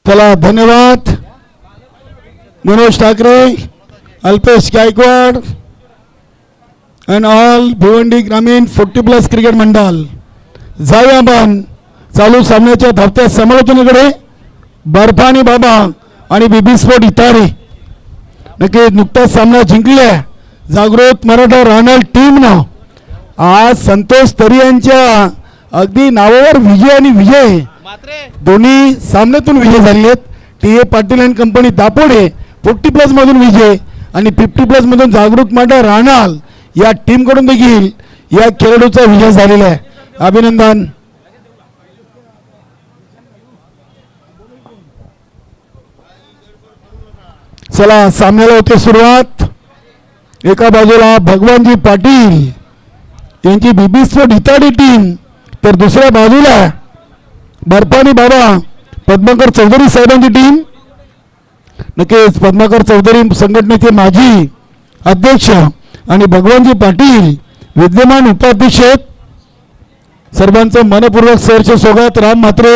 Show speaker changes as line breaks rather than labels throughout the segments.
चला धन्यवाद Manoj Thackeray, Alpesh Gaikwad and all Bhiwandi ग्रामीण 40+ क्रिकेट मंडळ. जाऊया आपण चालू सामन्याच्या धावत्या समालोचनेकडे. बर्फानी बाबा आणि बीबी स्पोर्ट इतारी नक्की नुकताच सामना जिंकला जागृत मराठा राहणार टीमनं. आज संतोष तरी यांच्या अगदी नावावर विजय आणि विजय दोन्ही सामन्यातून विजय झाले आहेत. T.A.. Patil and company Dapode 40+ मधून विजय आणि 50+ मधून जागृत मराठा राहणार या टीम कडून देखील या खेळाडूचा विजय झालेला आहे. अभिनंदन. चला सामन्याला होते सुरुवात. एका बाजूला भगवानजी पाटील यांची बीबी स्पोर्ट इताडी टीम, तर दुसऱ्या बाजूला बर्फानी बाबा पद्माकर चौधरी साहेबांची टीम. नक्कीच पद्माकर चौधरी संघटनेचे माजी अध्यक्ष आणि भगवानजी पाटील विद्यमान उपाध्यक्ष. सर्वांचं मनपूर्वक सहर्ष स्वागत. राम म्हात्रे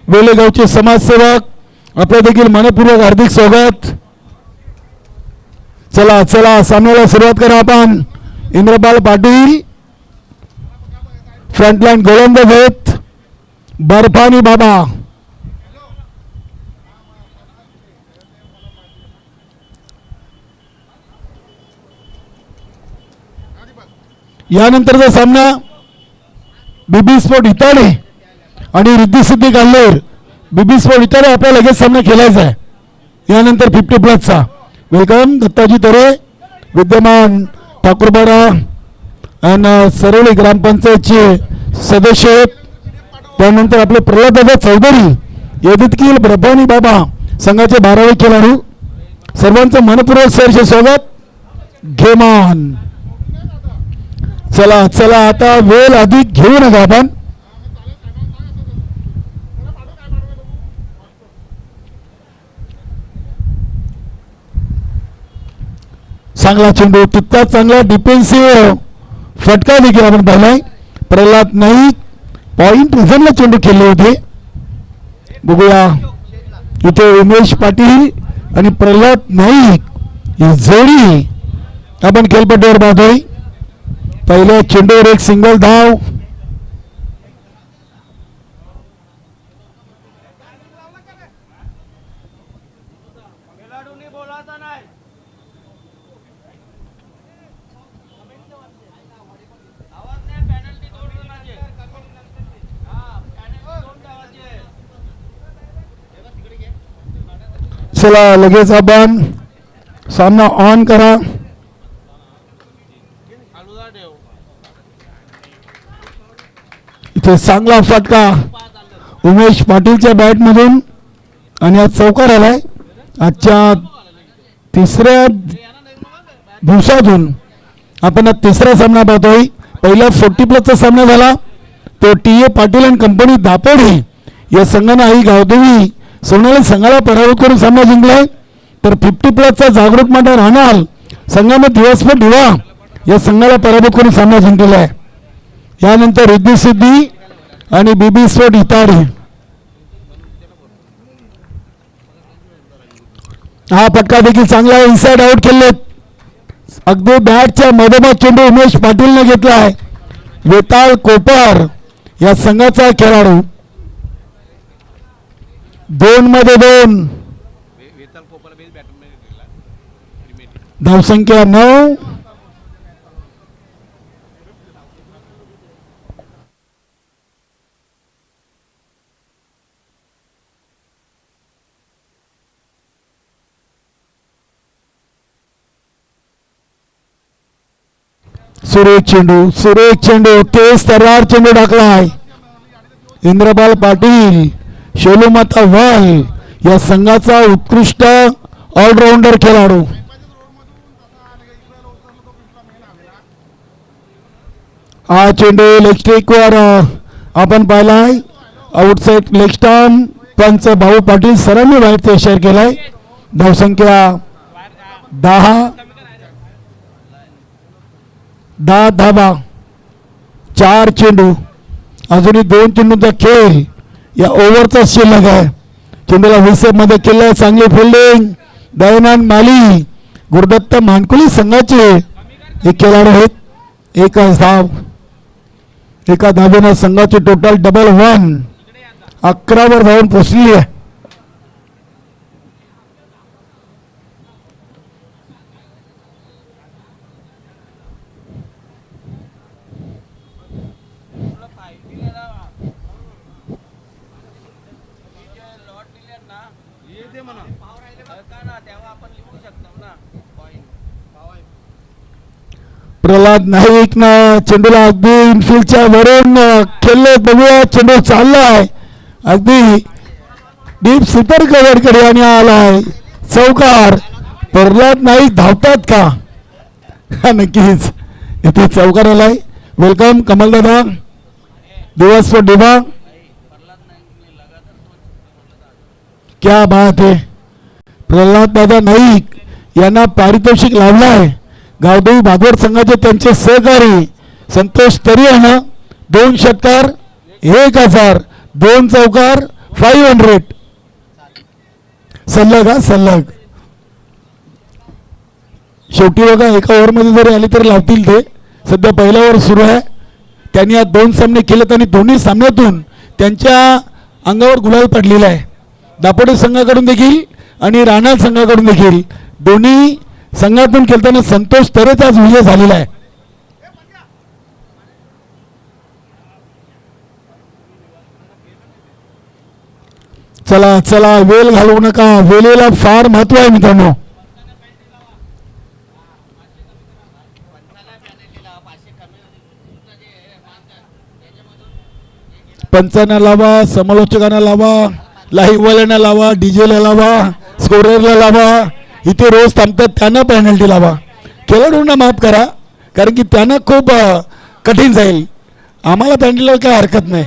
वेलेगावचे समाजसेवक आपलं देखील मनपूर्वक हार्दिक स्वागत. चला चला सामन्याला सुरुवात करा आपण. इंद्रपाल पाटील फ्रंटलाईन गोलंदाज आहेत. बर्फानी बाबा यानंतरचा सामना बीबी स्पोर्ट इताडे आणि रिद्धी सिद्धी काल्लेर. बीबी स्पोर्ट इताडे आपल्याला लगेच सामना खेळायचा आहे. यानंतर 50+चा वेलकम दाजी तरे विद्यमान ठाकूरपाडा आणि सरोली ग्रामपंचायतचे सदस्य. त्यानंतर आपले प्रल्हाद चौधरी यदितकील बर्फानी बाबा संघाचे 12वे खेळाडू. सर्वांचं मनपूर्वक सहर्ष स्वागत. घेमान. चला चला आता वेळ अधिक घेऊ नका आपण. चांगला चेंडू, तितकाच चांगला डिफेन्सिव्ह फटका देखील आपण पाहिलाय. प्रल्हाद नाईक पॉइंट रिझनला चेंडू खेळले होते. बघूया इथे उमेश पाटील आणि प्रल्हाद नाईक ही जोडी आपण खेळपट्टीवर पाहतोय. पहिल्या चेंडूवर एक सिंगल धाव. चला लगेच आपण सामना ऑन करा. इथे चांगला फटका उमेश पाटीलच्या बॅट मधून आणि आज चौकार आलाय. आजच्या तिसऱ्या दिवसातून आपण तिसरा सामना पाहतोय. पहिला 40+चा सामना झाला तो T.A.. Patil and company Dapode या संघाने आई गावदेवी सोनाली संघाला पराभूत करून सामना जिंकलाय. तर 50+चा जागृत मराठा राहणार संघाने दिवसभर दिवा या संघाला पराभूत करून सामना जिंकलेला आहे. यानंतर रिद्धी सिद्धी आणि बीबी स्पोर्ट इताडी. हा फटका देखील चांगला इनसाइड आउट केले. अगदी बॅटच्या मधोमध चेंडू उमेश पाटीलने घेतलाय. वेताळ कोपर या संघाचा खेळाडू. 2 मध्ये 2. धावसंख्या 9. सुरेख चेंडू तेज तर्रार चेंडू टाकलाय. इंद्रपाल पाटील शोलूमाता वाल या संघाचा उत्कृष्ट ऑलराऊंडर खेळाडू. हा चेंडू लेग स्ट्रिकवर आपण पाहिलाय. आउटसाइड लेग स्टंप पंच भाऊ पाटील सरांनी वाईट इशारा केलाय. धावसंख्या 10 धावा. 4 चेंडू. अजूनही 2 चेंडूंचा खेळ या ओव्हरचा शिल्लक आहे. चेंडूला विसेप मध्ये केलं, चांगली फिल्डिंग दयानंद माली. गुरुदत्त मानकुली संघाचे हे खेळाडू आहेत. एकच धाव, एका धावेनं संघाची टोटल डबल 1. 11 वर धावून पोचली आहे. प्रल्हाद नाईक ना चेंडूला अगदी इनफिल्डच्या वरून खेळले. बघूया चेंडू चाललाय अगदी डीप सुपर कव्हर कडे आणि आलाय चौकार. प्रल्हाद नाईक धावतात का? नक्कीच इथे चौकार आलाय. वेलकम कमलदादा, दिवस फॉर डिवा. क्या बात आहे. प्रल्हाद दादा नाईक यांना पारितोषिक लावलाय. गावदेवी भागवत संघाचे त्यांचे सहकारी संतोष तरी यांना 2 षटकार 1000 2 चौकार 500 सल्लग. सल्लग शेवटी बघा एका ओव्हरमध्ये जरी आले तरी लावतील ते. सध्या पहिला ओव्हर सुरू आहे. त्यांनी आज 2 सामने केलेत आणि दोन्ही सामन्यातून त्यांच्या अंगावर गुलाल पडलेला आहे. दापोडे संघाकडून देखील आणि राणा संघाकडून देखील दोन्ही संघातून खेळताना संतोष तरेचा आज विजय झालेला आहे. चला चला वेल घालवू नका. वेळेला फार महत्व आहे मित्रांनो. पंचांना लावा, समालोचकांना लावा, लाईव्ह वाल्यांना लावा, डीजेला लावा, स्कोररला लावा. इथे रोज थांबतात त्यांना पेनल्टी लावा. खेळाडूंना माफ करा कारण की त्यांना खूप कठीण जाईल. आम्हाला पेनल्टीला काय हरकत नाही.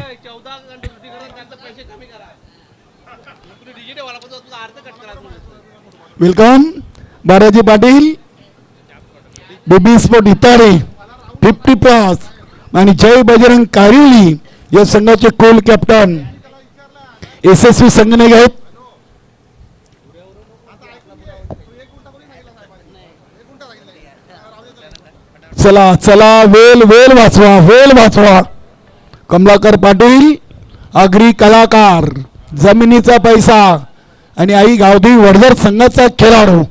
वेलकम बाराजी पाटील, बीबी स्पोर्ट इतारे 50+ आणि जय बजरंग कारिवली या संघाचे कोल कॅप्टन यशस्वी संघनायक आहेत. चला चला वेल वेल वाचवा, वेल वाचवा. कमलाकर पाटील आगरी कलाकार, जमिनीचा पैसा आणि आई गावदेवी वडजर संघाचा खेळाडू.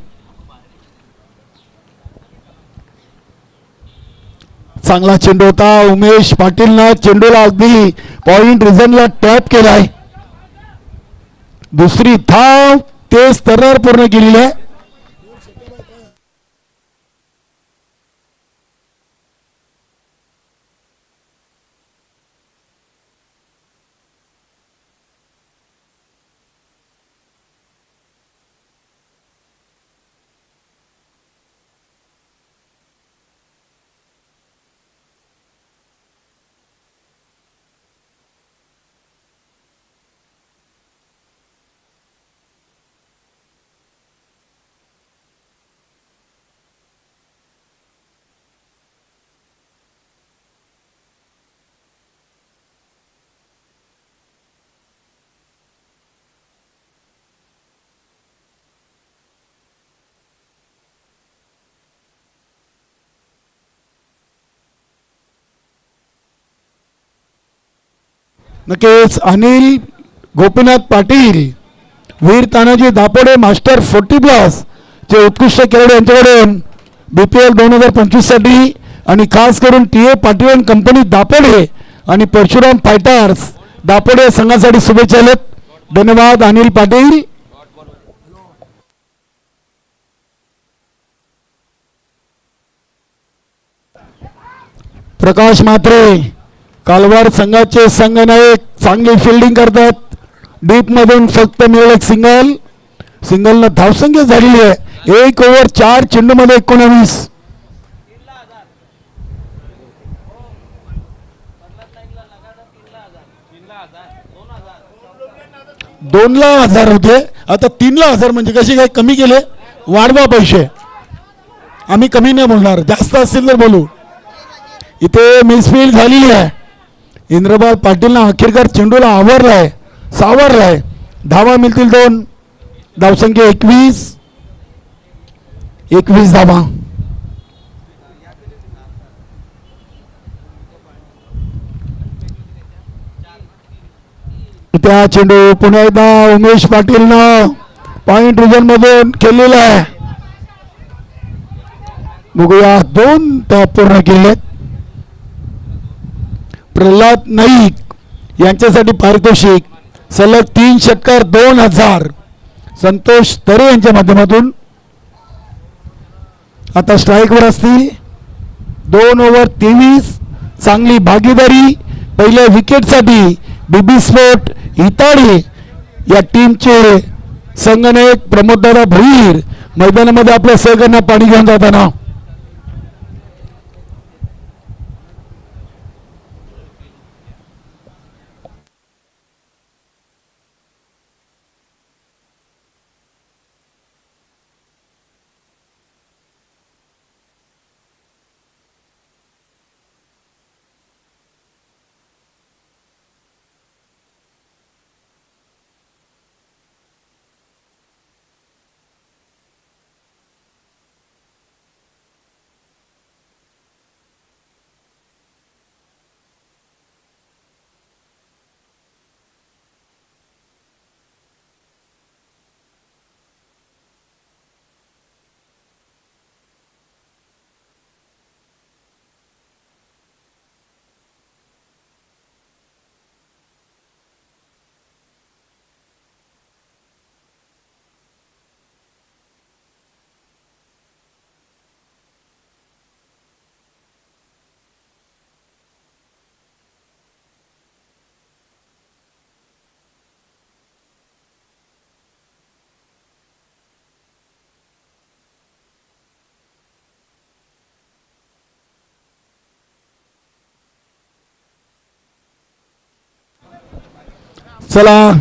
चांगला चेंडू होता. उमेश पाटीलनं चेंडूला अगदी पॉइंट रिझनला टॅप केलाय. दुसरी धाव तेज तर्रार पूर्ण केलेली आहे. नक्कीच अनिल गोपीनाथ पाटील, वीर तानाजी दापोडे मास्टर 40+ चे उत्कृष्ट खेळाडू यांच्याकडून BPL 2025 साठी आणि खास करून TA Patil and company Dapode आणि परशुराम फायटर्स दापोडे संघासाठी शुभेच्छा आहेत. धन्यवाद अनिल पाटील. प्रकाश म्हात्रे कालवार संघाचे संघनायक चांगली फिल्डिंग करतात. डीप मधून फक्त मिळेल एक सिंगल. सिंगलनं धावसंख्या झालेली आहे. 1 ओव्हर 4 चेंडू मध्ये 19. $2,00,000 होते, आता $3,00,000 म्हणजे कसे काय कमी केले? वाढवा पैसे. आम्ही कमी नाही बोलणार, जास्त असतील तर बोलू. इथे मिसफील्ड झालेली आहे. इंद्रपाल पाटीलनं अखेरकार चेंडूला आवरलाय, सावरलाय. धावा मिळतील 2. धावसंख्या 21 धावा. त्या चेंडू पुन्हा एकदा उमेश पाटीलनं पॉइंट रिजन मधून खेळलेला आहे. बघूया 2 त्या पूर्ण केलेत. प्रल्हाद नाईक यांच्यासाठी पारितोषिक सलग 3 षटकार 2000 संतोष तरे यांच्या माध्यमातून. आता स्ट्राईकवर असतील. 2 ओव्हर 23. चांगली भागीदारी पहिल्या विकेटसाठी बीबी स्पोर्ट हिताडी या टीमचे संगणक प्रमोददादा भोईर मैदानामध्ये आपल्या सहकार्यांना पाणी घेऊन जाताना. चला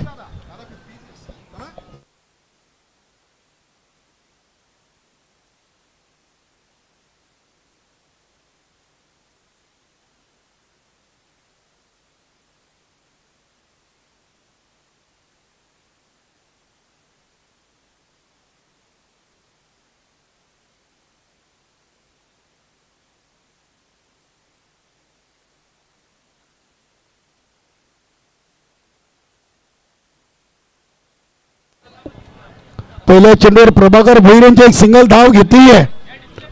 पहिल्या चेंडूवर प्रभाकर भोईर यांची एक सिंगल धाव घेतली आहे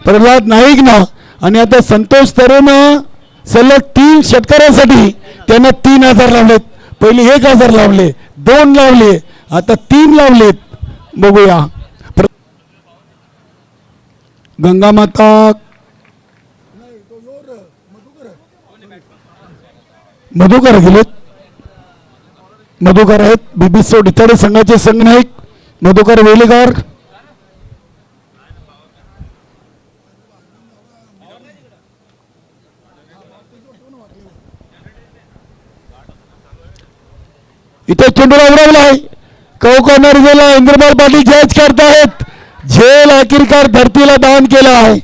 प्रल्हाद नाईकनं. आणि आता संतोष तरेनं सलग 3 षटकारासाठी त्यांना 3000 लावलेत. पहिले 1000 लावले, 2 लावले, आता 3 लावलेत. बघूया गंगामाता मधुकर गेलेत. मधुकर आहेत बीबी स्पोर्ट इत्यादी संघाचे संघनायक मधुकर वेलेकर. इथे चेंडूला उडवलाय कौकॉर्नर गेला. इंद्रपाल पाटील जज करतायत. झेल आखिरकार धरतीला दान केला आहे.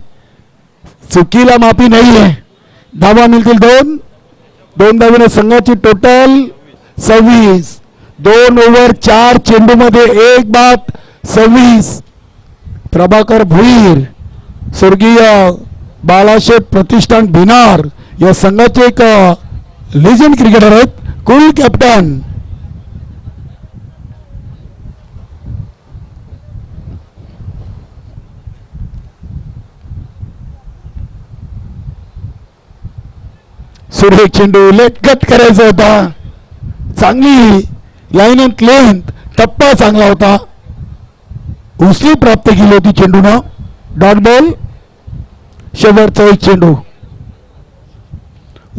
चुकीला माफी नाही आहे. धावा मिळतील 2 धावेने संघाची टोटल 26. 2 ओव्हर 4 चेंडू मध्ये 1 बाद 26. प्रभाकर भोईर स्वर्गीय बाळासाहेब प्रतिष्ठान भिनार या संघाचे एक लेजंड क्रिकेटर आहेत. कुल कॅप्टन सुरेख चेंडू लेटकट करायचा होता. चांगली लाईन अँड लेंथ टप्पा चांगला होता. उचली प्राप्त केली होती चेंडूनं. डॉट बॉल शेवटचा एक चेंडू.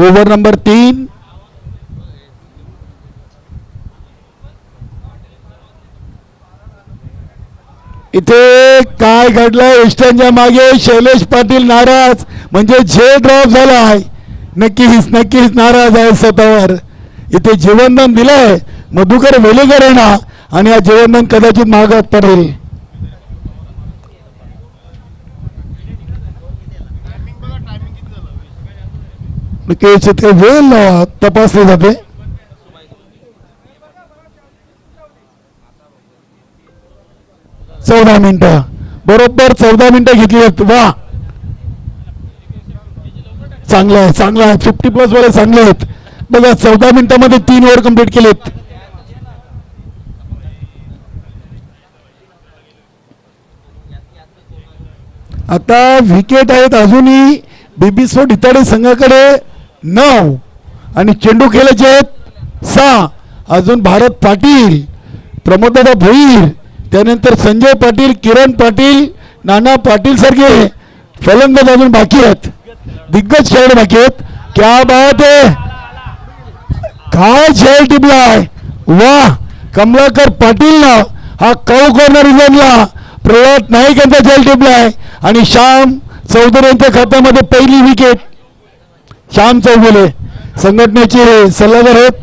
Over number 3. इथे काय घडलं इष्टांच्या मागे शैलेश पाटील नाराज म्हणजे जे ड्रॉप झाला आहे. नक्कीच नाराज आहे स्वतःवर. इथे जीवनदान दिलंय मधुकर वेलेकर यांना आणि हा जीवनदान कदाचित महागात पडेल. नक्कीच इथे वेळ तपासले जाते. 14 मिनिटं, बरोबर 14 मिनिटं घेतली आहेत. वा, चांगलं आहे, चांगलं आहे. 50+ वाले चांगले आहेत बघा. 14 मिनिटांमध्ये 3 ओव्हर कंप्लीट केलेत. आता विकेट आहेत अजूनही बीबी स्पोर्ट इताडे संघाकडे 9 आणि चेंडू खेळायचे आहेत 6. अजून भारत पाटील, प्रमोददादा भोईर, त्यानंतर संजय पाटील, किरण पाटील, नाना पाटील सारखे फलंदाज अजून बाकी आहेत. दिग्गज खेळाडू बाकी आहेत. क्या बात आहे, काय झेल टिपलाय. वा, कमलाकर पाटीलला हा कौ कॉर्नर रिझनला प्रल्हाद नाईक यांचा झेल टिपलाय आणि श्याम चौधरी यांच्या खात्यामध्ये पहिली विकेट. श्याम चौगुले संघटनेचे सल्लागार आहेत.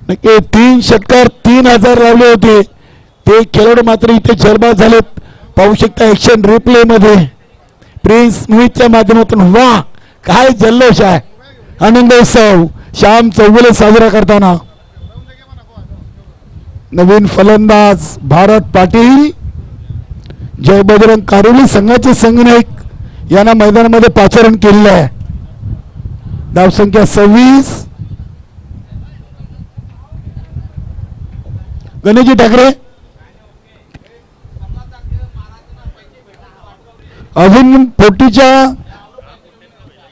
नक्की 3 षटकार 3000 लावले होते ते खेळाडू मात्र इथे झलबाद झालेत. पाहू शकता ऍक्शन रिप्ले मध्ये प्रिन्स मोहितच्या माध्यमातून. वा, काय जल्लोष आहे, आनंद उत्सव श्याम चौगुले साजरा करताना. नवीन फलंदाज भारत पाटील, जय बजरंग कारोली संघाचे संघनायक यांना मैदानामध्ये पाचारण केलेलं आहे. धावसंख्या 26. गणेशजी ठाकरे अजून पोटीच्या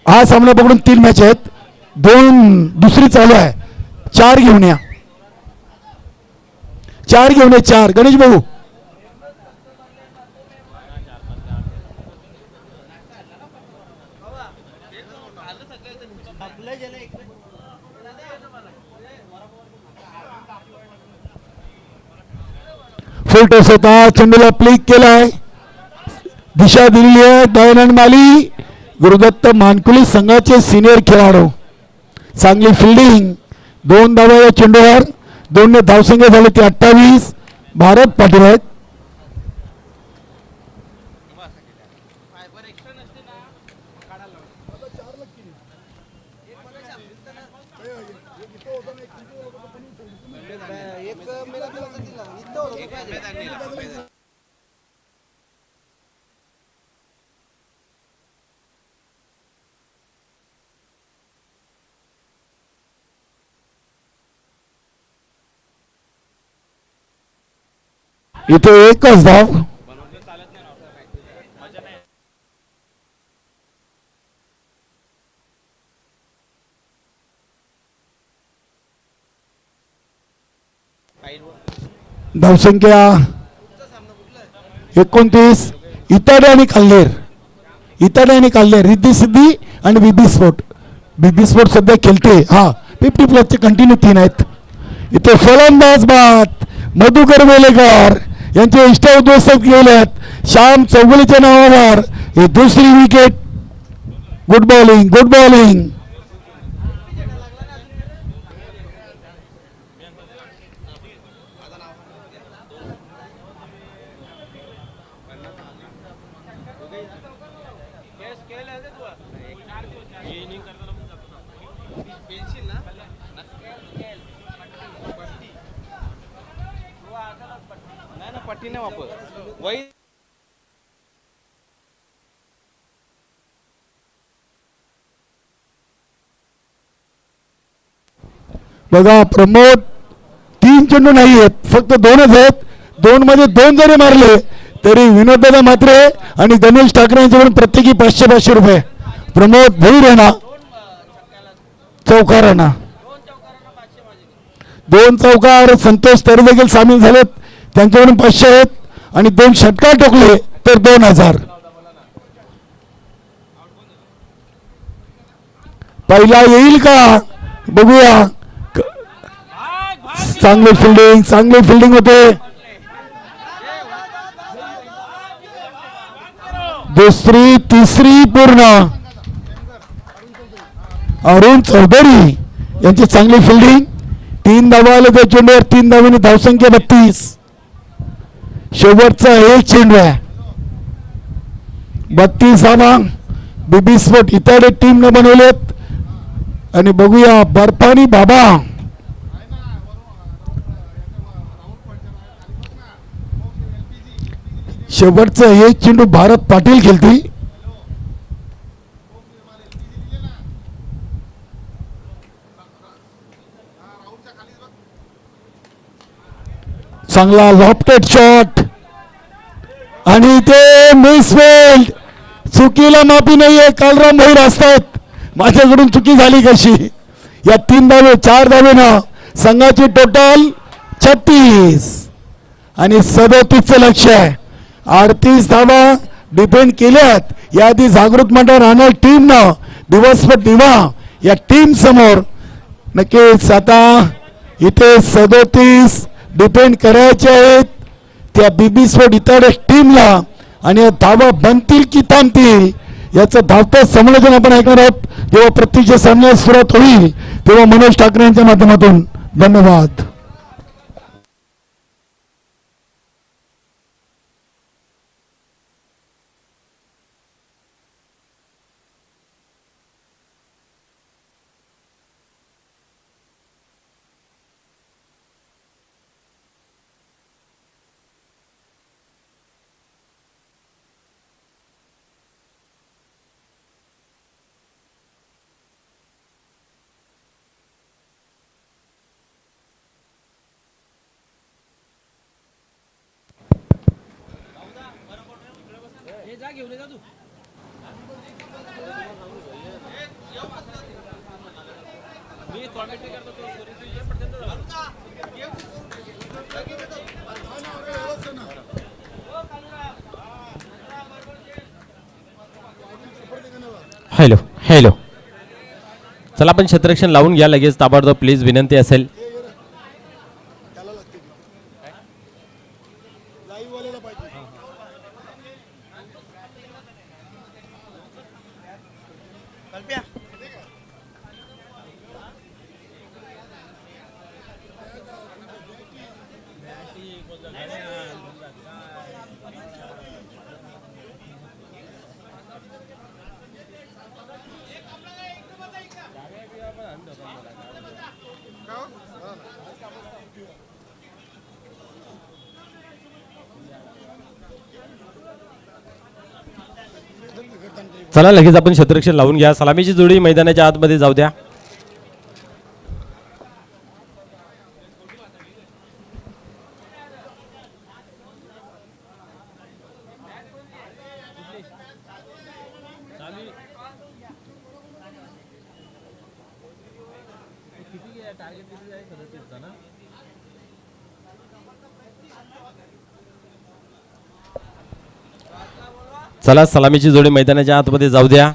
हा सामना पकडून 3 मॅच आहेत. 2 दुसरी चालू आहे. 4 घेऊन या, 4 घेऊन या, 4. गणेश भाऊ फुल टॉस होता. चेंडूला प्लिक केलाय, दिशा दिलेली आहे. दयानंद माली, गुरुदत्त मानकुली संघाचे सिनियर खेळाडू. चांगली फिल्डिंग, 2 धावा या चेंडूवर. 2 धावसंख्या झाली ती 28. भारत पाटील आहेत. इथे एकच धाव. धावसंख्या 29. इताडे आणि काल्हेर, इताडे आणि काल्हेर, रिद्धी सिद्धी आणि बीबी स्पोर्ट. बीबी स्पोर्ट सध्या खेळते. हा, 50+ कंटिन्यू 3 आहेत. इथे फलंदाज बाद मधुकर वेलेकर यांचे इष्ट उद्ध्वस्त गेलेत. श्याम चौगुलेच्या नावावर ही दुसरी wicket. Good bowling, good bowling. बघा प्रमोद 3 चेंडू नाही आहेत, फक्त 2च आहेत. 2 मध्ये 2 जरी मारले तरी विनोददादा म्हात्रे आणि गणेश ठाकरे यांच्याकडून प्रत्येकी 500-500 रुपये. प्रमोद भोईर यांना चौकार, 2 चौकार. संतोष तरे देखील सामील झालेत, त्यांच्याकडून 500 आहेत आणि 2 षटकार ठोकले तर 2000. पहिला येईल का बघूया. चांगली फिल्डिंग, चांगली फिल्डिंग होते. दुसरी तिसरी पूर्ण. अरुण चौधरी यांची चांगली फिल्डिंग. 3 धावा आले त्या चेंडूवर. 3 धावांनी धावसंख्या 32. शेवटचा 1 चेंडू आहे. 32 धावा बीबी स्पोर्ट इताडे टीम न बनवलेत. आणि बघूया बर्फानी बाबा शेवटचं एक चेंडू भारत पाटील खेळतील. चांगला लॉफ्टेड शॉट आणि ते मिसफील्ड. चुकीला माफी नाहीये. कालराम भैर असतात. माझ्याकडून चुकी झाली कशी. या 3 धावे 4 धावेनं संघाची टोटल 36 आणि 37चं लक्ष आहे. 38 धावा डिपेंड केल्यात. याआधी जागृत मंडळ राहणार टीमनं दिवसभर दिवा या टीम समोर. नक्कीच आता इथे 37 डिपेंड करायचे आहेत त्या बीबी स्पोर्ट इतर टीमला. आणि धावा बनतील की थांबतील याचं धावतं समालोचन आपण ऐकणार आहोत जेव्हा प्रत्यक्ष सामन्यास सुरुवात होईल तेव्हा मनोज ठाकरे यांच्या माध्यमातून. धन्यवाद.
Hello hello. चला आपण क्षेत्ररक्षण लावून घ्या लगेच ताबडतोब प्लीज विनंती असेल. चला लगेच आपण क्षेत्ररक्षण लावून घ्या. सलामीची जोडी मैदानाच्या आतमध्ये जाऊ द्या. चला सलामीची जोडी मैदानाच्या आतमध्ये जाऊ द्या.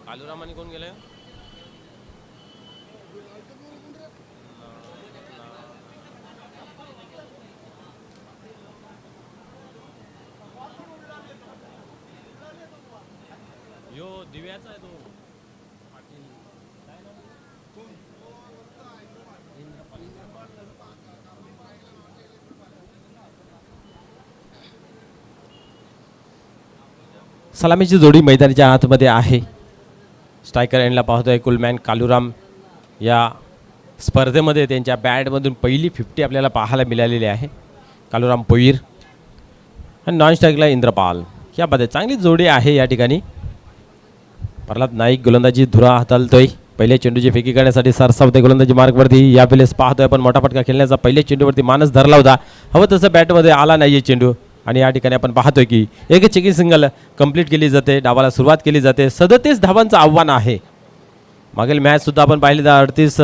कालूरामानी कोण गेले? यो दिव्याचा आहे तो पाटील. सलामीची जोडी मैदानाच्या आतमध्ये आहे. स्ट्रायकर एंडला पाहतोय कुलमॅन कालूराम. या स्पर्धेमध्ये त्यांच्या बॅटमधून पहिली 50 आपल्याला पाहायला मिळालेली आहे. कालूराम पोईर आणि नॉन स्ट्रायकला इंद्रपाल. यामध्ये चांगली जोडी आहे या ठिकाणी. प्रल्हाद नाईक गोलंदाजी धुरा हाताळतोय. पहिल्या चेंडूची फेकी करण्यासाठी सरसावते गोलंदाजी मार्गवरती. यावेळेस पाहतोय आपण मोठा फटका खेळण्याचा पहिल्या चेंडूवरती मानस धरला होता. हवं तसं बॅटमध्ये आला नाही चेंडू. आणि या ठिकाणी आपण पाहतोय की एक चेकिंग सिंगल कंप्लीट केली जाते. डावाला सुरुवात केली जाते. 37 धावांचं आव्हान आहे. मागील मॅच सुद्धा आपण पाहिले तर 38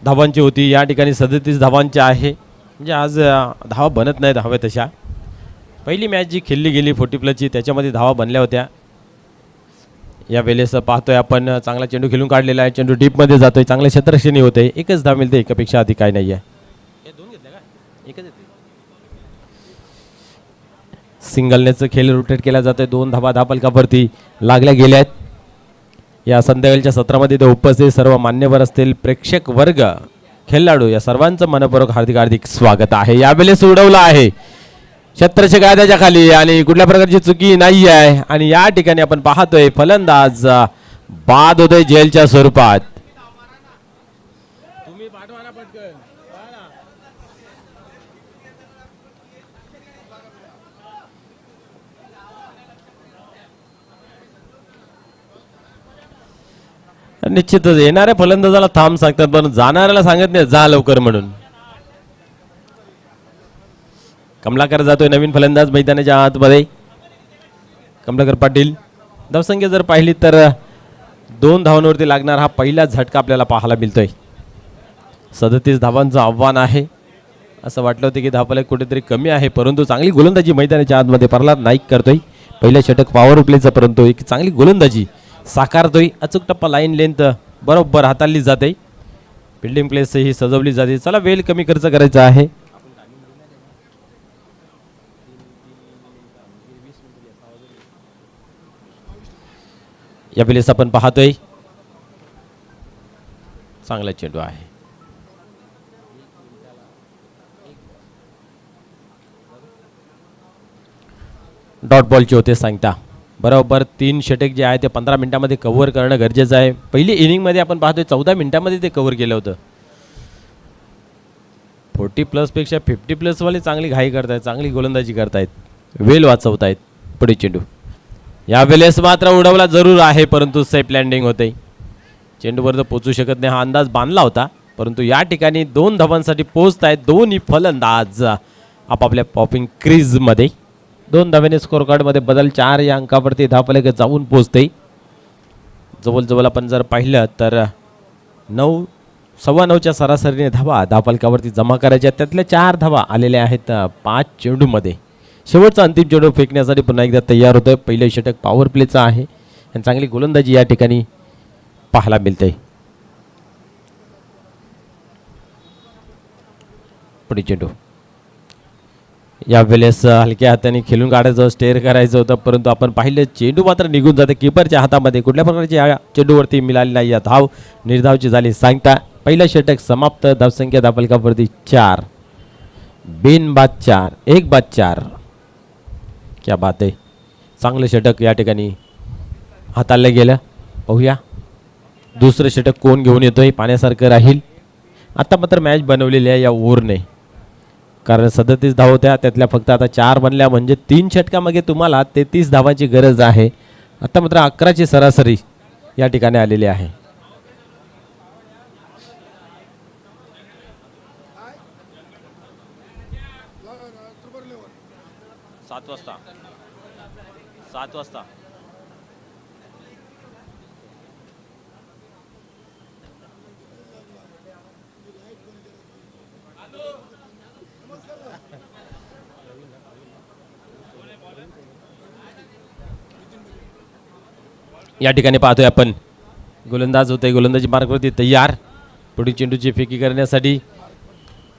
धावांची होती, या ठिकाणी 37 धावांच्या आहे. म्हणजे आज धावा बनत नाहीत हव्या तशा. पहिली मॅच जी खेळली गेली 40+ त्याच्यामध्ये धावा बनल्या होत्या. या वेळेस पाहतोय आपण चांगला चेंडू खेळून काढलेला आहे. चेंडू डीपमध्ये जातोय, चांगले क्षेत्ररक्षणी होते. एकच धाव मिळते, एकापेक्षा अधिक काही नाही आहे. सिंगलनेच खेळ रोटेट केला जातोय. 2 धावा धापलकावरती लागल्या गेल्या आहेत. या संध्याकाळच्या सत्रामध्ये ते उपस्थित सर्व मान्यवर असतील, प्रेक्षक वर्ग, खेळाडू या सर्वांचं मनपूर्वक हार्दिक हार्दिक स्वागत आहे. यावेळेस उडवला आहे छत्रच्या गाद्याच्या खाली आणि कुठल्या प्रकारची चुकी नाही आहे. आणि या ठिकाणी आपण पाहतोय फलंदाज बाद होतोय जेलच्या स्वरूपात. निश्चितच येणाऱ्या फलंदाजाला थांब सांगतात, पण जाणाऱ्याला सांगत नाही जा लवकर म्हणून. कमलाकर जातोय नवीन फलंदाज मैदानाच्या आतमध्ये. कमलाकर पाटील. धावसंख्या जर पाहिली तर 2 धावांवरती लागणार हा पहिला झटका आपल्याला पाहायला मिळतोय. 37 धावांचं आव्हान आहे. असं वाटलं होतं की धावफलक कुठेतरी कमी आहे, परंतु चांगली गोलंदाजी मैदानाच्या आतमध्ये प्रल्हाद नाईक करतोय. पहिलं षटक पॉवर प्लेचं, परंतु एक चांगली गोलंदाजी साकारतोय. अचूक टप्पा लाईन लेंथ बरोबर हाताळली जाते. फिल्डिंग प्लेस ही सजवली जाते. चला वेळ कमी खर्च करायचा आहे. या वेळेस आपण पाहतोय चांगला चेंडू आहे. डॉट बॉलची होते सांगता. बरोबर 3 षटक जे आहे ते 15 मिनिटांमध्ये कव्हर करणं गरजेचं आहे. पहिली इनिंगमध्ये आपण पाहतोय 14 मिनिटांमध्ये ते कव्हर केलं होतं. 40+ पेक्षा 50+ वाले चांगली घाई करतायत, चांगली गोलंदाजी करतायत, वेळ वाचवतायत. पुढे चेंडू यावेळेस मात्र उडवला जरूर आहे, परंतु सेफ लँडिंग होते. चेंडूवर तर पोचू शकत नाही हा अंदाज बांधला होता, परंतु या ठिकाणी 2 धावांसाठी पोहोचत आहेत दोन्ही फलंदाज आपापल्या पॉपिंग क्रीजमध्ये. 2 धाव्याने स्कोर कार्डमध्ये बदल. 4 या अंकावरती धावफलक जाऊन पोहोचते. जवळजवळ आपण जर पाहिलं तर 9 9:15च्या सरासरीने धावा धावफलकावरती जमा करायच्या. त्यातल्या 4 धावा आलेल्या आहेत 5 चेंडूमध्ये. शेवटचा अंतिम चेंडू फेकण्यासाठी पुन्हा एकदा तयार होतोय. पहिलं षटक पॉवर प्लेचं आहे आणि चांगली गोलंदाजी या ठिकाणी पाहायला मिळते. पुढे चेंडू यावेळेस हलक्या हाताने खेळून काढायचं, स्टेअर करायचं होतं, परंतु आपण पाहिलं चेंडू मात्र निघून जाते कीपरच्या हातामध्ये. कुठल्या प्रकारची या चेंडूवरती मिळाली नाही. या धाव निर्धावची झाली सांगता. पहिलं षटक समाप्त. धावसंख्या धावफलकावरती 4 बिनबाद 4 एक बाद 4. क्या बात आहे. चांगलं षटक या ठिकाणी हाताळलं गेलं. पाहूया दुसरं षटक कोण घेऊन येतोय. पाण्यासारखं राहील. आता मात्र मॅच बनवलेली आहे या ओव्हरने, कारण 37 धाव होत्या, त्यातल्या फक्त आता 4 बनल्या, म्हणजे 3 षटकामागे तुम्हाला 33 धावांची गरज आहे. आता मात्र 11ची सरासरी या ठिकाणी आलेली आहे. सात वाजता या ठिकाणी पाहतोय आपण गोलंदाज होते. गोलंदाजी मार्गवरती तयार. पुढील चेंडूची फेकी करण्यासाठी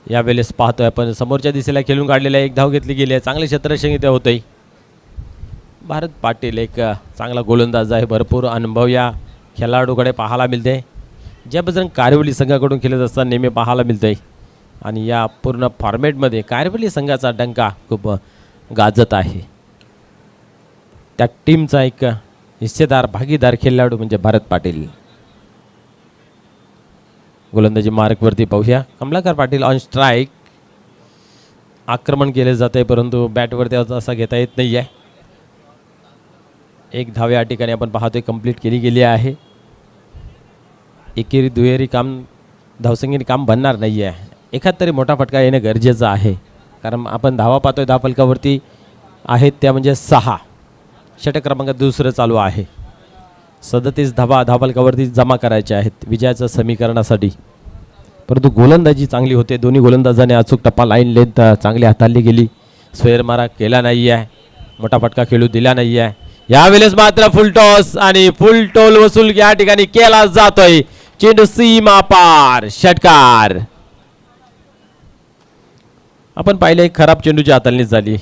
यावेळेस पाहतोय आपण समोरच्या दिशेला खेळून काढलेला एक धाव घेतली गेली आहे. चांगले क्षेत्ररक्षण इथे होतंय. भारत पाटील एक चांगला गोलंदाज आहे. भरपूर अनुभव या खेळाडूकडे पाहायला मिळते. ज्या बजरंग कारिवली संघाकडून खेळत असताना नेहमी पाहायला मिळतंय. आणि या पूर्ण फॉर्मॅटमध्ये कारिवली संघाचा डंका खूप गाजत आहे. त्या टीमचा एक हिस्सेदार भागीदार खेळाडू म्हणजे भारत पाटील. गोलंदाजी मार्कवरती पाहूया. Kamlakar Patil on strike. आक्रमण केले जाते, परंतु बॅटवरती असा घेता येत नाही आहे. एक धाव या ठिकाणी आपण पाहतोय कंप्लीट केली गेली आहे. एकेरी दुहेरी काम धावसंख्येने काम बनणार नाही आहे. एखाद तरी मोठा फटका येणं गरजेचं आहे, कारण आपण धावा पाहतोय धावफलकावरती आहेत त्या म्हणजे 6. षटक क्रमांक दुसरं चालू आहे. 37 धावा धावफलकावरती जमा करायच्या आहेत विजयाच्या समीकरणासाठी. परंतु गोलंदाजी चांगली होते. दोन्ही गोलंदाजाने अचूक टप्पा लाईन लेंथ चांगली हाताळली गेली. स्क्वेअर मारा केला नाही आहे, मोठा फटका खेळू दिला नाही आहे. यावेळेस मात्र फुल टॉस आणि फुल टोल वसूल या ठिकाणी केला जातोय. चेंडू सीमा पार, षटकार. आपण पाहिले खराब चेंडूची हाताळणी झाली,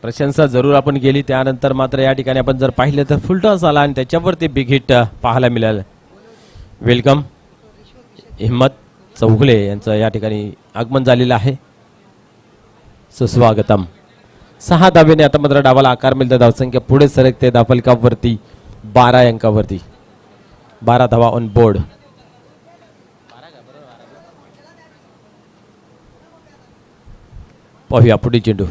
प्रशंसा जरूर आपण केली. त्यानंतर मात्र या ठिकाणी आपण जर पाहिलं तर फुल टॉस आला आणि त्याच्यावरती बिग हिट पाहायला मिळालं. वेलकम हिम्मत चौगुले यांचं या ठिकाणी आगमन झालेलं आहे. सुस्वागतम. 6 धावेने आता मात्र डावाला आकार मिळतो. धावसंख्या पुढे सरकते धावफलकावरती 12 अंकावरती. 12 धावा ऑन बोर्ड. पाहूया पुढे चेंडू.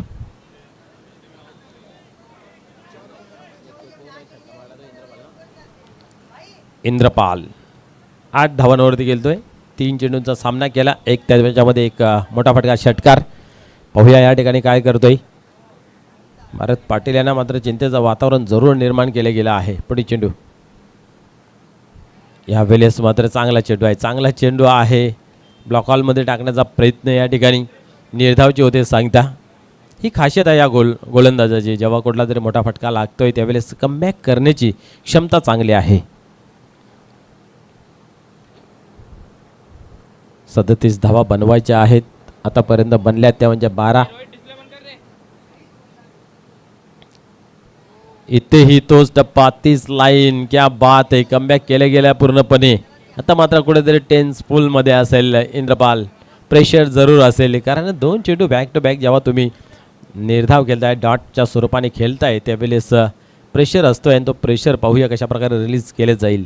इंद्रपाल 8 धावांवरती गेलतोय. 3 चेंडूंचा सामना केला. एक त्याच्यामध्ये एक मोठा फटका, षटकार. पाहूया या ठिकाणी काय करतोय. भारत पाटील यांना मात्र चिंतेचं वातावरण जरूर निर्माण केले गेलं आहे. पुढे चेंडू. या वेळेस मात्र चांगला चेंडू आहे, चांगला चेंडू आहे. ब्लॉक हॉलमध्ये टाकण्याचा प्रयत्न या ठिकाणी निर्धावचे होते सांगता. ही खासियत आहे या गोलंदाजाची. जेव्हा कुठला तरी मोठा फटका लागतोय त्यावेळेस कमबॅक करण्याची क्षमता चांगली आहे. 37 धावा बनवायच्या आहेत. आतापर्यंत बनल्यात त्या म्हणजे 12. इथेही तोच टप्पा, 30 लाईन. क्या बात आहे, कमबॅक केल्या गेल्या पूर्णपणे. आता मात्र कुठेतरी टेन्स फुलमध्ये असेल इंद्रपाल. प्रेशर जरूर असेल, कारण 2 चेंडू बॅक टू बॅक जेव्हा तुम्ही निर्धाव खेळताय, डॉटच्या स्वरूपाने खेळताय त्यावेळेस प्रेशर असतोय आणि तो प्रेशर पाहूया कशा प्रकारे रिलीज केले जाईल.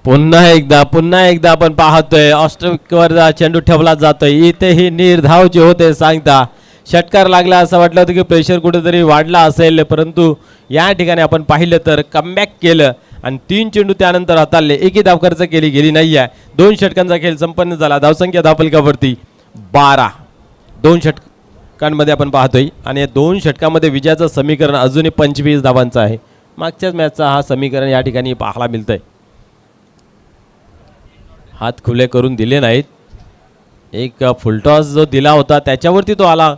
पुन्हा एकदा आपण पाहतोय ऑस्ट्रेलियावर चेंडू ठेवला जातोय. इथेही निर्धाव जे होते सांगता. षटकार लागला असं वाटलं होतं की प्रेशर कुठेतरी वाढला असेल, परंतु या ठिकाणी आपण पाहिलं तर कमबॅक केलं आणि 3 चेंडू त्यानंतर हाताळले. एकही धाव खर्च केली गेली नाही आहे. 2 षटकांचा खेळ संपन्न झाला. धावसंख्या धावफलकावरती 12. 2 षटकांमध्ये आपण पाहतोय आणि या 2 षटकांमध्ये विजयाचं समीकरण अजूनही 25 धावांचं आहे. मागच्याच मॅचचा हा समीकरण या ठिकाणी पाहायला मिळतंय. हात खुले करून दिले नाहीत. एक फुलटॉस जो दिला होता त्याच्यावरती तो आला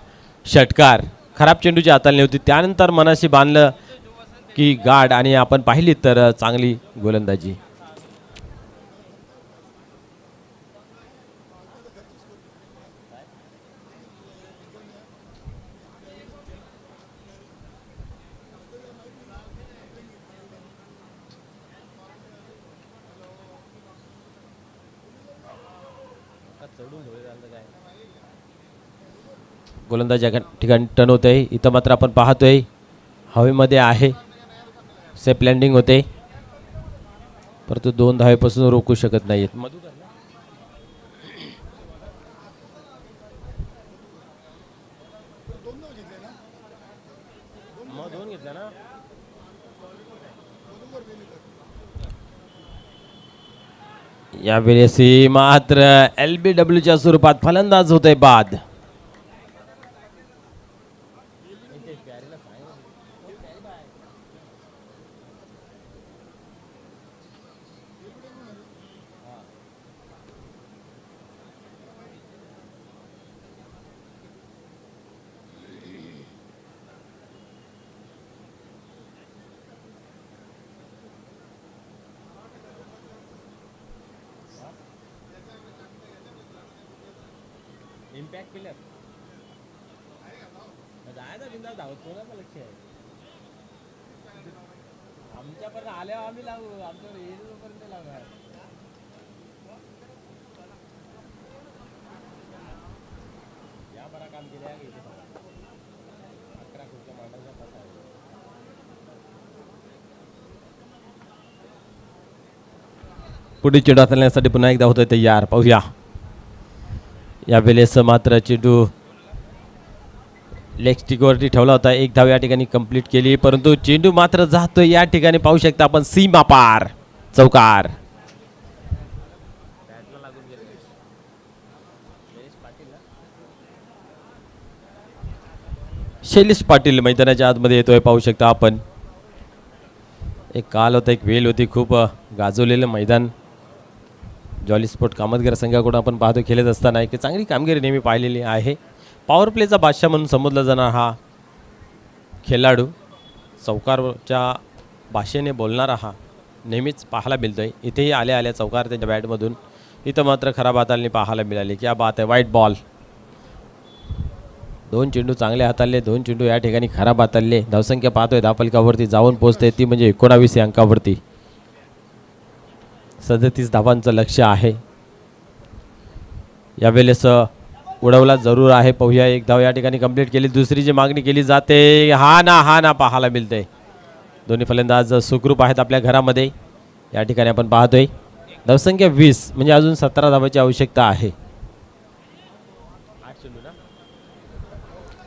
षटकार. खराब चेंडूची हाताळणी होती. त्यानंतर मनाशी बांधलं की गाड आणि आपण पाहिली तर चांगली गोलंदाजी. गोलंदाज या ठिकाणी टर्न होते. इथं मात्र आपण पाहतोय हवेमध्ये आहे, सेफ लँडिंग होते, परंतु 2 धावेपासून रोखू शकत नाहीत. यावेळेस मात्र LBWच्या स्वरूपात फलंदाज होते बाद. इम्पॅक्ट प्लेयर जायचं बिंदास धावत कोणाचं लक्ष आहे. आमच्यापर्यंत आल्यावर आम्ही लागू, आमच्यावर येईपर्यंत लागू. या बरा काम केलं आहे. 11 खुर्च्या मांडायच्या कसा आहे. पुढे चेंडू हाताळण्यासाठी पुन्हा एकदा होतोय तयार. पाहूया या वेळेस मात्र चेंडू लेग स्टिकवरती ठेवला होता. 1 धाव या ठिकाणी कंप्लीट केली, परंतु चेंडू मात्र जातोय या ठिकाणी. पाहू शकता आपण सीमा पार, चौकार. शैलेश पाटील मैदानाच्या आतमध्ये येतोय, पाहू शकता आपण. एक काल होता, एक वेल होती, खूप गाजवलेलं मैदान. जॉली स्पोर्ट कामतगर संघाकडून आपण पाहतो खेळत असताना एक चांगली कामगिरी नेहमी पाहिलेली आहे. पॉवर प्लेचा बादशाह म्हणून संबोधला जाणार हा खेळाडू, चौकारच्या भाषेने बोलणारा हा नेहमीच पाहायला मिळतोय. इथेही आल्या आल्या चौकार त्यांच्या बॅटमधून. इथं मात्र खराब हाताळणी पाहायला मिळाली. क्या बात आहे, वाईट बॉल. 2 चेंडू चांगले हाताळले, 2 चेंडू या ठिकाणी खराब हाताळले. धावसंख्या पाहतोय धावफलकावरती जाऊन पोहोचते, ती म्हणजे 19 या अंकावरती. 37 धावांचं लक्ष आहे. यावेळेस उडवला जरूर आहे. पाहूया, एक धाव या ठिकाणी कंप्लीट केली. दुसरी जी मागणी केली जाते, हा ना पाहायला मिळते. दोन्ही फलंदाज सुखरूप आहेत आपल्या घरामध्ये. या ठिकाणी आपण पाहतोय धावसंख्या 20, म्हणजे अजून 17 धावांची आवश्यकता आहे.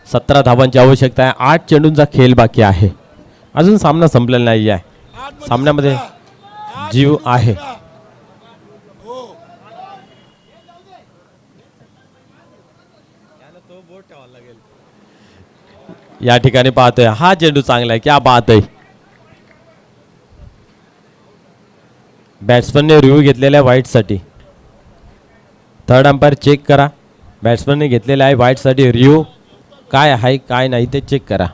17 धावांची आवश्यकता आहे. 8 चेंडूंचा खेळ बाकी आहे. अजून सामना संपलेला नाही आहे. सामन्यामध्ये जीव आहे. या ठिकाणी पाहतोय हा चेंडू चांगला आहे. क्या बात आहे. बॅट्समनने रिव्ह्यू घेतलेला आहे व्हाईटसाठी. थर्ड अंपायर चेक करा. बॅट्समनने घेतलेला आहे व्हाईटसाठी रिव्ह्यू. काय आहे काय नाही ते चेक करा.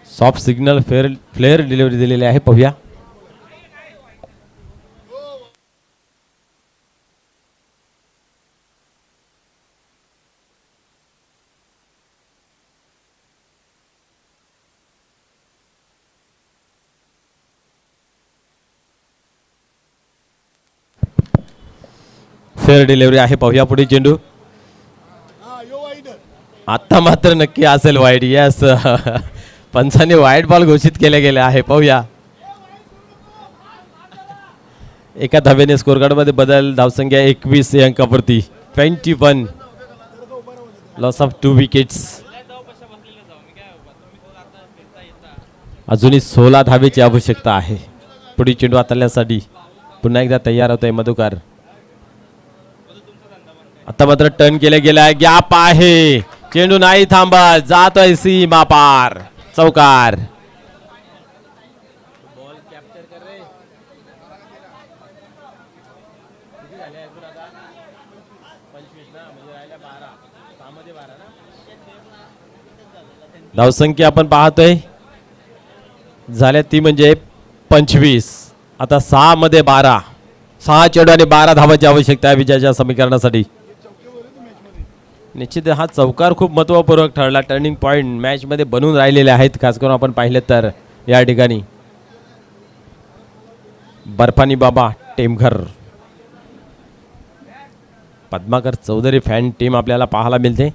सॉफ्ट सिग्नल फ्लेअर डिलिव्हरी दिलेली आहे. पाहूया. फेअर डिलिव्हरी आहे. पाहूया पुढे चेंडू. आता मात्र नक्की असेल वाईट. यस, पंचाने वाईट बॉल घोषित केले गेले आहे. पाहूया. एका धावेने स्कोर कार्ड मध्ये बदल. धावसंख्या 21 या अंकावरती. 21. Loss of 2 wickets. अजूनही 16 धावेची आवश्यकता आहे. पुढील चेंडू हाताळण्यासाठी पुन्हा एकदा तयार होतोय मधुकर. आता मात्र टर्न केले गेला आहे. गॅप आहे. चेंडू नाही थांबत, जातोय सीमा पार. चौकार. धावसंख्या आपण पाहतोय झाल्या ती म्हणजे 25. आता 6 मध्ये 12. 6 चेंडू आणि 12 धावांची आवश्यकता आहे विजयाच्या समीकरणासाठी. निश्चित हा चौकार खूप महत्त्वपूर्ण ठरला. टर्निंग पॉईंट मॅचमध्ये बनून राहिलेले आहेत. खास करून आपण पाहिलं तर या ठिकाणी बर्फानी बाबा टेमघर, पद्माकर चौधरी फॅन टीम आपल्याला पाहायला मिळते.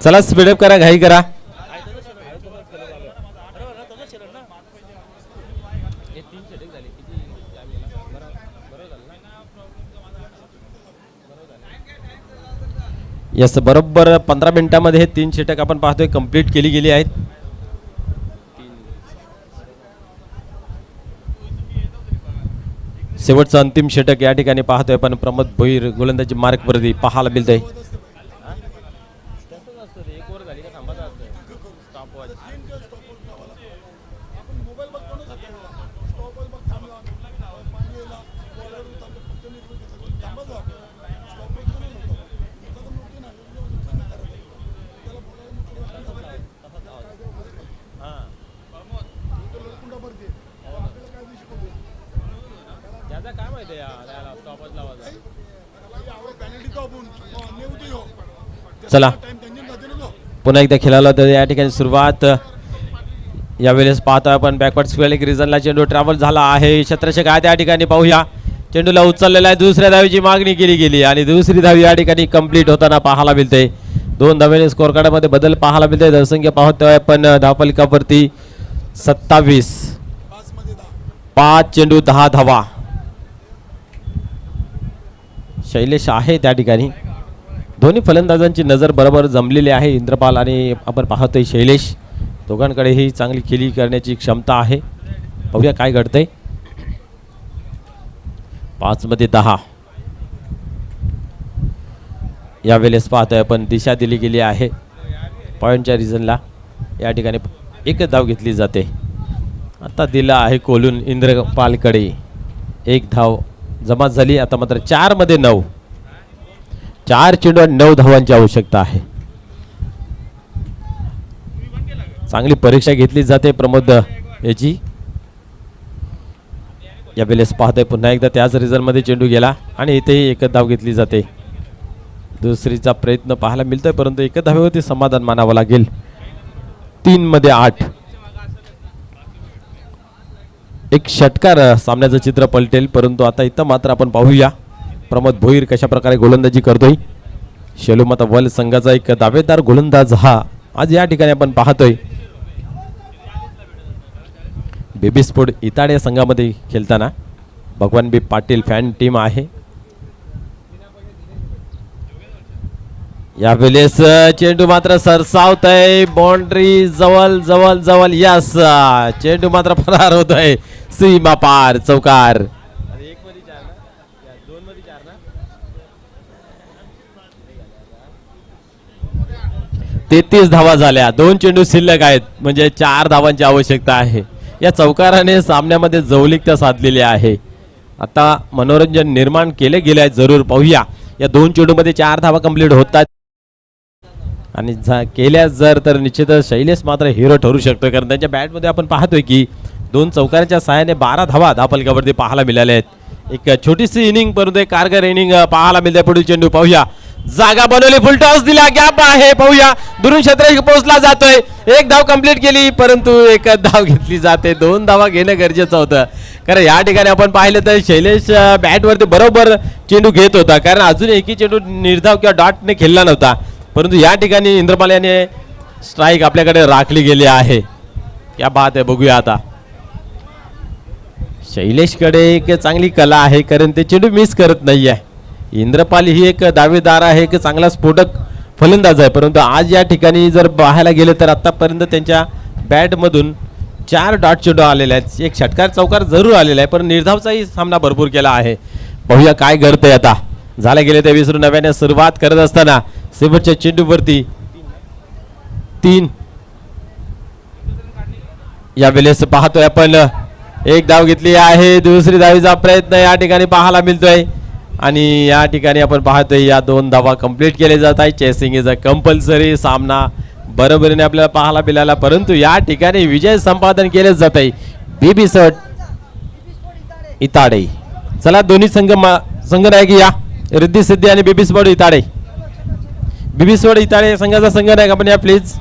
चला स्पीडअप करा, घाई करा. यस, बरोबर 15 मिनिटांमध्ये हे 3 षटक आपण पाहतोय कंप्लीट केली गेली आहेत. शेवटचं अंतिम षटक या ठिकाणी पाहतोय आपण. प्रमोद भोईर गोलंदाजी मार्क वरती पाहायला मिळतंय. चला पुन्हा एकदा खेळायला तर या ठिकाणी सुरुवात. यावेळेस पाहतोय आपण बॅकवर्ड स्क्वेअर लेग रिजनला चेंडू ट्रॅव्हल झाला आहे. क्षेत्ररक्षक आहे त्या ठिकाणी. पाहूया चेंडूला उचललेला आहे, दुसऱ्या धावेची मागणी केली गेली आणि दुसरी धाव या ठिकाणी कंप्लीट होताना पाहायला मिळते. 2 धावेने स्कोर कार्डामध्ये बदल पाहायला मिळते. धावसंख्या पाहतोय आपण धावफलकावरती 27. 5 चेंडू 10 धावा. शैलेश आहे त्या ठिकाणी. दोन्ही फलंदाजांची नजर बरोबर जमलेली आहे. इंद्रपाल आणि आपण पाहतोय शैलेश, दोघांकडेही चांगली खेळी करण्याची क्षमता आहे. पाहूया काय घडतंय. 5 मध्ये 10. यावेळेस पाहतोय आपण दिशा दिली गेली आहे पॉईंटच्या रिझनला. या ठिकाणी एक धाव घेतली जाते. आता दिला आहे कोलून इंद्रपालकडे. 1 धाव जमा झाली. आता मात्र 4 मध्ये 9. 4 चेंडू 9 धावांची आवश्यकता आहे. चांगली परीक्षा घेतली जाते प्रमोद याची. यावेळेस पाहतोय पुन्हा एकदा त्याच रिझल्टमध्ये चेंडू गेला आणि इथेही एकच धाव घेतली जाते. दुसरीचा प्रयत्न पाहायला मिळतोय परंतु एकच धावेवरती समाधान मानावं लागेल. 3 मध्ये 8. एक षटकार सामन्याचं चित्र पलटेल परंतु आता इथं मात्र आपण पाहूया प्रमोद भोईर कशा प्रकारे गोलंदाजी करतोय. शेलूमाता वल संघाचा एक दावेदार गोलंदाज हा आज या ठिकाणी आपण पाहतोय. बेबी स्पोर्ट इताडे संघामध्ये खेळताना भगवान बी पाटील फॅन टीम आहे. यावेळेस चेंडू मात्र सरसावतय बाउंड्री जवळ जवळ जवळ. यस, चेंडू मात्र फरार होतोय सीमा पार. चौकार. 33 धावा झाल्या. 2 चेंडू शिल्लक आहेत म्हणजे 4 धावांची आवश्यकता आहे. या चौकाराने सामन्यामध्ये जवळीकता साधलेली आहे. आता मनोरंजन निर्माण केले गेले आहे. जरूर पाहूया या 2 चेंडूमध्ये 4 धावा कंप्लीट होतात आणि केल्या जर तर निश्चितच शैलेश मात्र हिरो ठरू शकतो कारण त्यांच्या बॅटमध्ये आपण पाहतोय की 2 चौकारांच्या सहाय्याने 12 धावा धावफलकावरती पाहायला मिळाल्या आहेत. एक छोटीशी इनिंग परंतु एक कारगर इनिंग पाहायला मिळते. पुढील चेंडू पाहूया. जागा बनवली, फुल टॉस दिला, गॅप आहे. पाहूया दुरून क्षेत्र पोहोचला जातोय. 1 धाव कंप्लीट केली परंतु एक धाव घेतली जाते. 2 धावा घेणं गरजेचं होतं कारण या ठिकाणी आपण पाहिलं तर शैलेश बॅटवरती बरोबर चेंडू घेत होता कारण अजून एकही चेंडू निर्धाव किंवा डॉटने खेळला नव्हता परंतु या ठिकाणी इंद्रपाल याने स्ट्राईक आपल्याकडे राखली गेली आहे. क्या बात आहे. बघूया आता शैलेशकडे एक चांगली कला आहे कारण ते चेंडू मिस करत नाही आहे. इंद्रपाल ही एक दावेदार आहे, एक चांगला स्फोटक फलंदाज आहे परंतु आज या ठिकाणी जर पाहायला गेलं तर आतापर्यंत त्यांच्या बॅटमधून 4 डॉट चेंडू आलेले आहेत. एक षटकार चौकार जरूर आलेला आहे पण निर्धावचाही सामना भरपूर केला आहे. पाहूया काय घडतंय. आता झाले गेले ते विसरून नव्याने सुरुवात करत असताना शेवटच्या चेंडूवरती 3. यावेळेस पाहतोय आपण 1 धाव घेतली आहे. दुसरी धावीचा प्रयत्न या ठिकाणी पाहायला मिळतोय आणि या ठिकाणी आपण पाहतोय या 2 धावा कंप्लीट केले जात आहे. Chasing is a compulsory. सामना बरोबरीने आपल्याला पाहायला मिळाला परंतु या ठिकाणी विजय संपादन केले जात आहे बीबी स्पोर्ट इताडे. चला दोन्ही संघनायक या रिद्धी सिद्धी आणि बीबी स्पोर्ट इताडे. बीबी स्पोर्ट इताडे संघाचा संघनायक आपण या प्लीज.